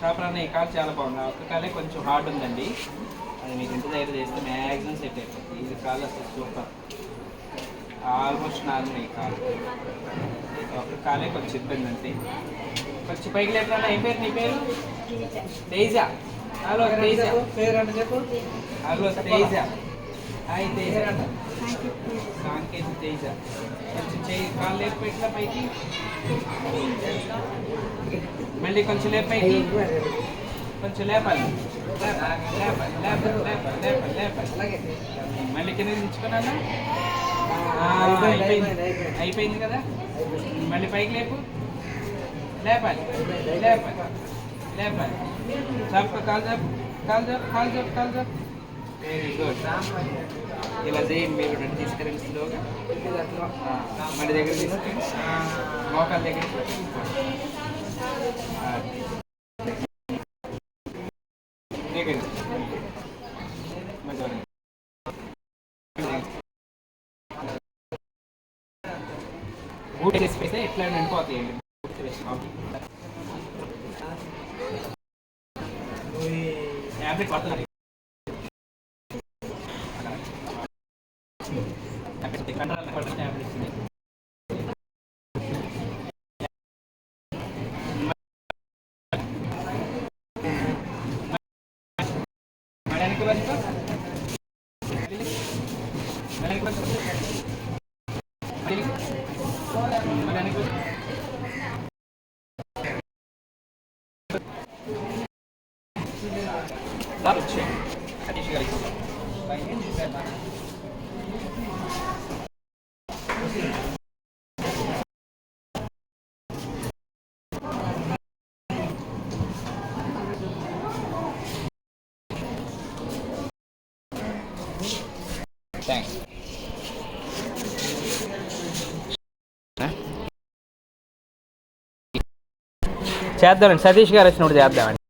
చేపలన్న ఈ కాలు చాలా బాగుంది. ఒక కాలే కొంచెం హార్డ్ ఉందండి, అది మీకు ఇంటి దగ్గర చేస్తే మ్యాక్సిమం సెట్ అయిపోతుంది. ఇది కాలు అసలు సూపర్, ఆల్మోస్ట్ నార్మల్. ఈ కాలు ఒక కాలే కొంచెం ఇబ్బంది అంతే. కొంచెం పైకి లేకుండా ఏం పేరు నీ పేరు? తేజ. హలో తేజ, పేరు అంటే చెప్పు. Hello Teja, hi Teja. సాంకేత తేజ. కొంచెం చేయి కాలు లేపు పెట్టిన పైకి, మళ్ళీ కొంచెం లేపు పైకి, కొంచెం లేపాలి, లేపాలి లేపాలి లేపాలి లేపాలి లేపాలి. మళ్ళీ కింద దించుకున్నాను. అయిపోయింది కదా. మళ్ళీ పైకి లేపు, లేపాలి లేపాలి లేపాలి. చాపు కాలు చాపు, కాలు చాపు, కాలు చాపు, కాలు చాపు. Very good. ఇలా చేయండి మీరు. రెండు తీసుకెళ్ళండి స్లోగా. మళ్ళీ దగ్గర తీసుకెళ్ళి మోకాల దగ్గర ఊట వేసి పెడితే ఎట్లా నిండిపోతాయండి. ట్యాబ్లెట్ పడుతుంది. థ్యాంక్స్. చేద్దామండి, సతీష్ గారు వచ్చినప్పుడు చేద్దామండి.